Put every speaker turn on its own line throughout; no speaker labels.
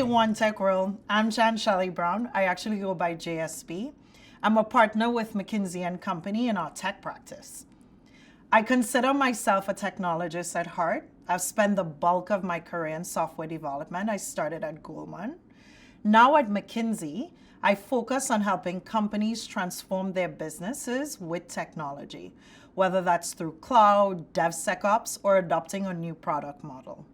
One Tech World. I'm Shelly Brown. I actually go by JSB. I'm a partner with McKinsey Company in our tech practice. I consider myself a technologist at heart. I've spent the bulk of my career in software development. I started at Goldman. Now at McKinsey, I focus on helping companies transform their businesses with technology, whether that's through cloud, DevSecOps, or adopting a new product model.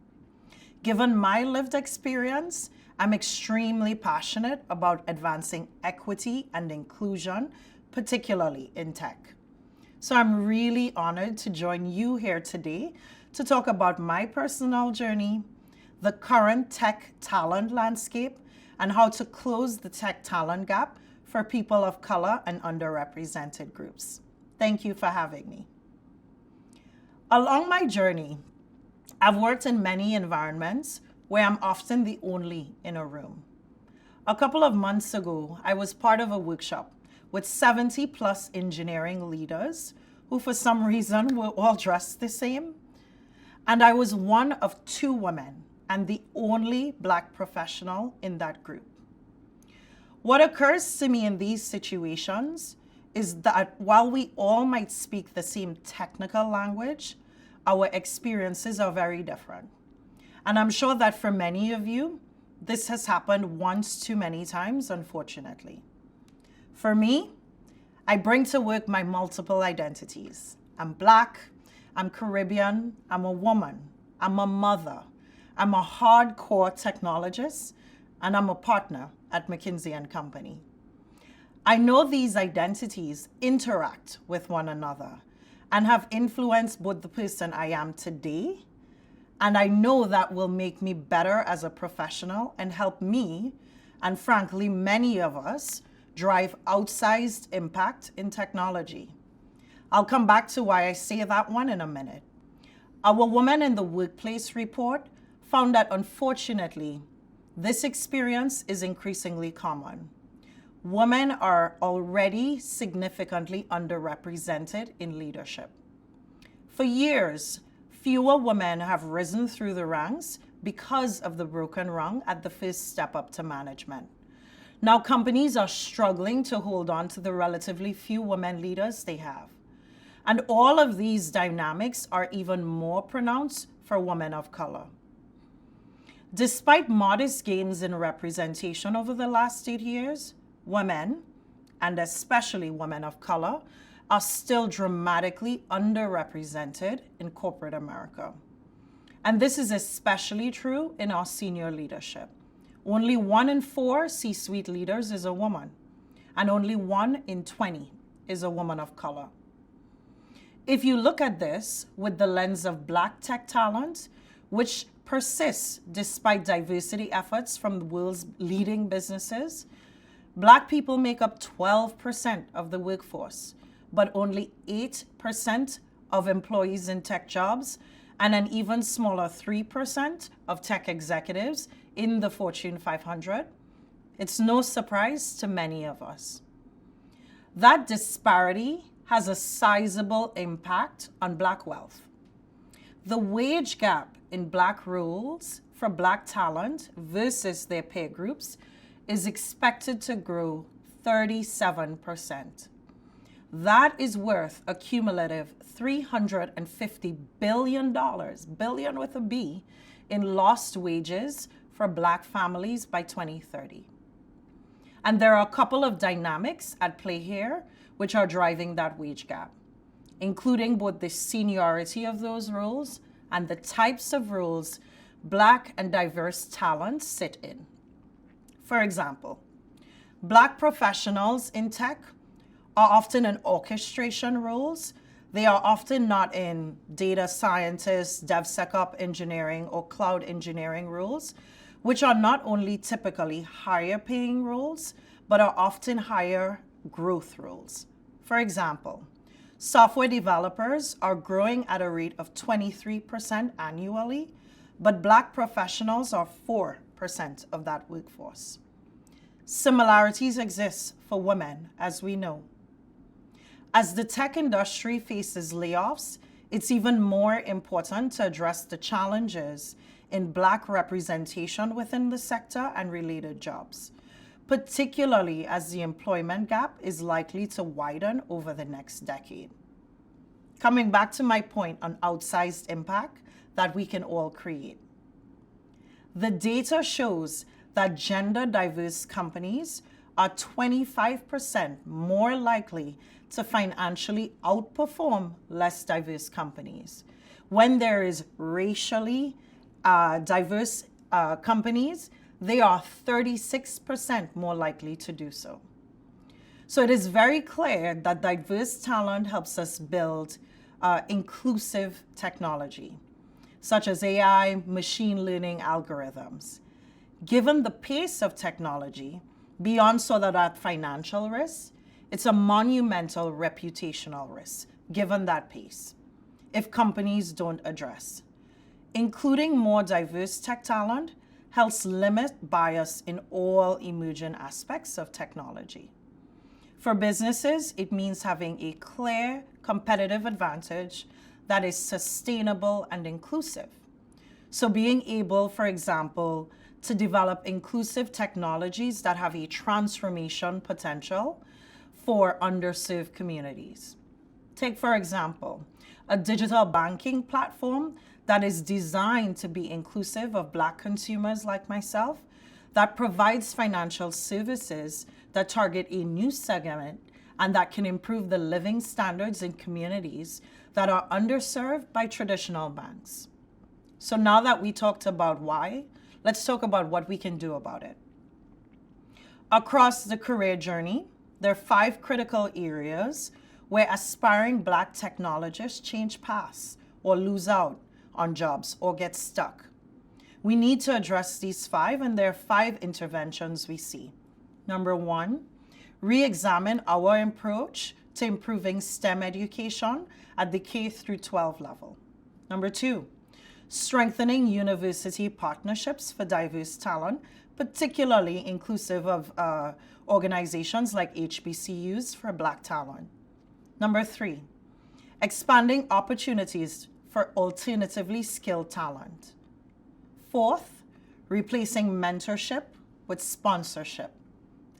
Given my lived experience, I'm extremely passionate about advancing equity and inclusion, particularly in tech. So I'm really honored to join you here today to talk about my personal journey, the current tech talent landscape, and how to close the tech talent gap for people of color and underrepresented groups. Thank you for having me. Along my journey, I've worked in many environments where I'm often the only in a room. A couple of months ago, I was part of a workshop with 70 plus engineering leaders who for some reason were all dressed the same. And I was one of 2 women and the only Black professional in that group. What occurs to me in these situations is that while we all might speak the same technical language, our experiences are very different. And I'm sure that for many of you, this has happened once too many times, unfortunately. For me, I bring to work my multiple identities. I'm Black, I'm Caribbean, I'm a woman, I'm a mother, I'm a hardcore technologist, and I'm a partner at McKinsey Company. I know these identities interact with one another and have influenced both the person I am today, and I know that will make me better as a professional and help me, and frankly, many of us, drive outsized impact in technology. I'll come back to why I say that one in a minute. Our Women in the Workplace report found that unfortunately, this experience is increasingly common. Women are already significantly underrepresented in leadership. For years, fewer women have risen through the ranks because of the broken rung at the first step up to management. Now companies are struggling to hold on to the relatively few women leaders they have. And all of these dynamics are even more pronounced for women of color. Despite modest gains in representation over the last 8 years, women, and especially women of color, are still dramatically underrepresented in corporate America. And this is especially true in our senior leadership. Only 1 in 4 C-suite leaders is a woman, and only 1 in 20 is a woman of color. If you look at this with the lens of Black tech talent, which persists despite diversity efforts from the world's leading businesses, Black people make up 12% of the workforce, but only 8% of employees in tech jobs, and an even smaller 3% of tech executives in the Fortune 500. It's no surprise to many of us. That disparity has a sizable impact on Black wealth. The wage gap in Black roles for Black talent versus their peer groups is expected to grow 37%. That is worth a cumulative $350 billion, billion with a B, in lost wages for Black families by 2030. And there are a couple of dynamics at play here which are driving that wage gap, including both the seniority of those roles and the types of roles Black and diverse talent sit in. For example, Black professionals in tech are often in orchestration roles. They are often not in data scientists, DevSecOps engineering, or cloud engineering roles, which are not only typically higher paying roles, but are often higher growth roles. For example, software developers are growing at a rate of 23% annually, but Black professionals are 4% of that workforce. Similarities exist for women, as we know. As the tech industry faces layoffs, it's even more important to address the challenges in Black representation within the sector and related jobs, particularly as the employment gap is likely to widen over the next decade. Coming back to my point on outsized impact that we can all create. The data shows that gender diverse companies are 25% more likely to financially outperform less diverse companies. When there is racially diverse companies, they are 36% more likely to do so. So it is very clear that diverse talent helps us build inclusive technology, such as AI, machine learning algorithms. Given the pace of technology, beyond sort of that financial risk, it's a monumental reputational risk, given that pace, if companies don't address. Including more diverse tech talent helps limit bias in all emerging aspects of technology. For businesses, it means having a clear competitive advantage that is sustainable and inclusive. So being able, for example, to develop inclusive technologies that have a transformation potential for underserved communities. Take, for example, a digital banking platform that is designed to be inclusive of Black consumers like myself, that provides financial services that target a new segment and that can improve the living standards in communities that are underserved by traditional banks. So now that we talked about why, let's talk about what we can do about it. Across the career journey, there are 5 critical areas where aspiring Black technologists change paths or lose out on jobs or get stuck. We need to address these 5, and there are 5 interventions we see. Number 1, re-examine our approach to improving STEM education at the K through 12 level. Number 2, strengthening university partnerships for diverse talent, particularly inclusive of organizations like HBCUs for Black talent. Number 3, expanding opportunities for alternatively skilled talent. 4th, replacing mentorship with sponsorship.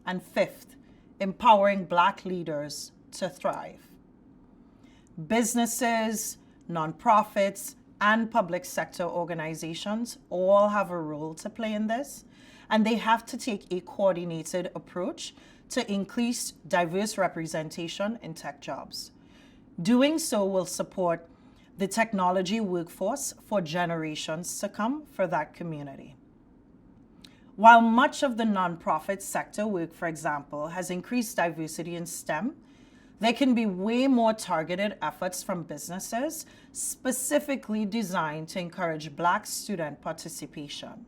And 5th, empowering Black leaders to thrive. Businesses, nonprofits, and public sector organizations all have a role to play in this, and they have to take a coordinated approach to increase diverse representation in tech jobs. Doing so will support the technology workforce for generations to come for that community. While much of the nonprofit sector work, for example, has increased diversity in STEM, there can be way more targeted efforts from businesses specifically designed to encourage Black student participation.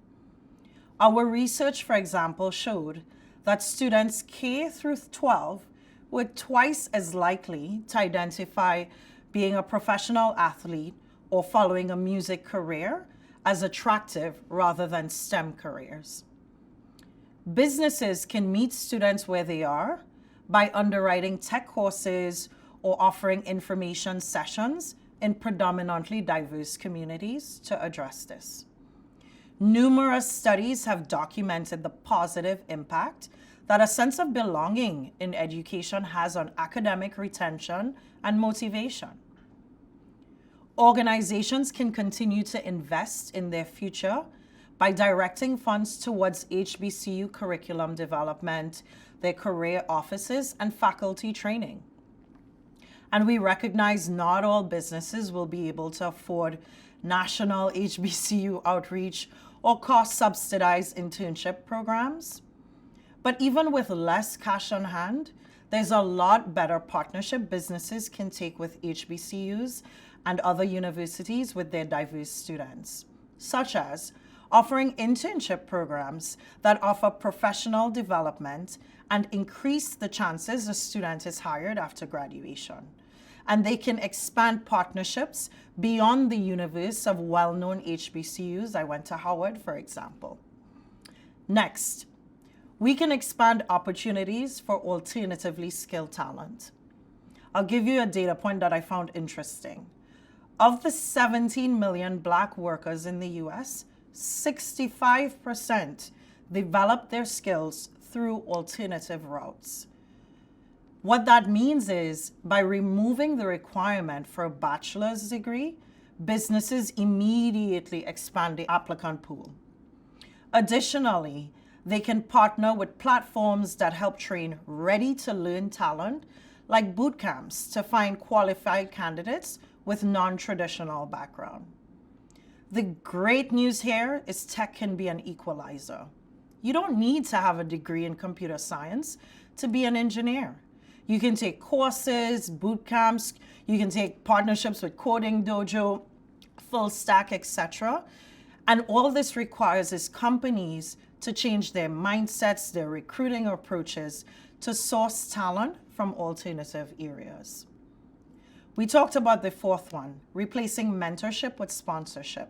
Our research, for example, showed that students K through 12 were twice as likely to identify being a professional athlete or following a music career as attractive rather than STEM careers. Businesses can meet students where they are by underwriting tech courses or offering information sessions in predominantly diverse communities to address this. Numerous studies have documented the positive impact that a sense of belonging in education has on academic retention and motivation. Organizations can continue to invest in their future by directing funds towards HBCU curriculum development, their career offices, and faculty training. And we recognize not all businesses will be able to afford national HBCU outreach or cost-subsidized internship programs. But even with less cash on hand, there's a lot better partnership businesses can take with HBCUs and other universities with their diverse students, such as offering internship programs that offer professional development and increase the chances a student is hired after graduation. And they can expand partnerships beyond the universe of well-known HBCUs. I went to Howard, for example. Next, we can expand opportunities for alternatively skilled talent. I'll give you a data point that I found interesting. Of the 17 million Black workers in the US, 65% develop their skills through alternative routes. What that means is by removing the requirement for a bachelor's degree, businesses immediately expand the applicant pool. Additionally, they can partner with platforms that help train ready-to-learn talent, like boot camps, to find qualified candidates with non-traditional background. The great news here is tech can be an equalizer. You don't need to have a degree in computer science to be an engineer. You can take courses, boot camps, you can take partnerships with Coding Dojo, Full Stack, etc. And all this requires is companies to change their mindsets, their recruiting approaches to source talent from alternative areas. We talked about the fourth one, replacing mentorship with sponsorship.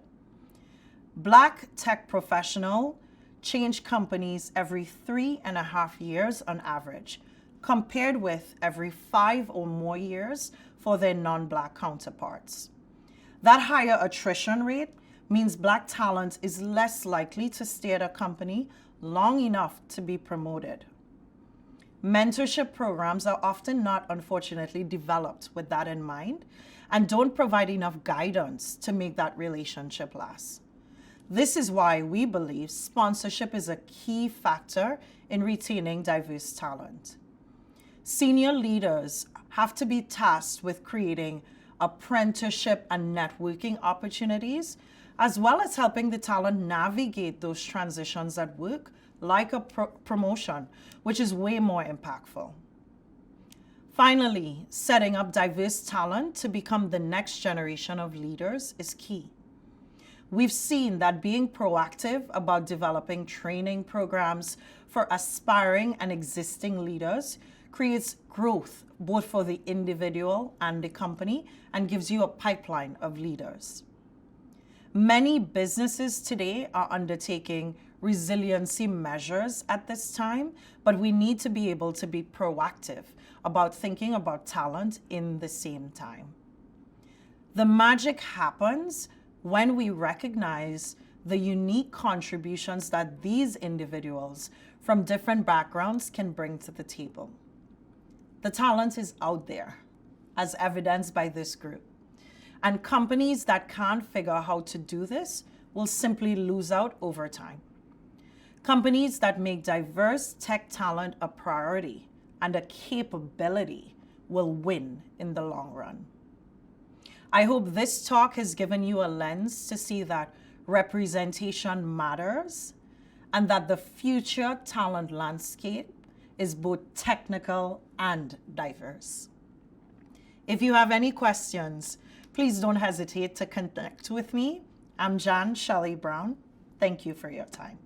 Black tech professionals change companies every 3.5 years on average, compared with every 5 or more years for their non-Black counterparts. That higher attrition rate means Black talent is less likely to stay at a company long enough to be promoted. Mentorship programs are often not, unfortunately, developed with that in mind and don't provide enough guidance to make that relationship last. This is why we believe sponsorship is a key factor in retaining diverse talent. Senior leaders have to be tasked with creating apprenticeship and networking opportunities, as well as helping the talent navigate those transitions at work, like a promotion, which is way more impactful. Finally, setting up diverse talent to become the next generation of leaders is key. We've seen that being proactive about developing training programs for aspiring and existing leaders creates growth both for the individual and the company and gives you a pipeline of leaders. Many businesses today are undertaking resiliency measures at this time, but we need to be able to be proactive about thinking about talent in the same time. The magic happens when we recognize the unique contributions that these individuals from different backgrounds can bring to the table. The talent is out there, as evidenced by this group. And companies that can't figure out how to do this will simply lose out over time. Companies that make diverse tech talent a priority and a capability will win in the long run. I hope this talk has given you a lens to see that representation matters and that the future talent landscape is both technical and diverse. If you have any questions, please don't hesitate to connect with me. I'm Shelly Brown. Thank you for your time.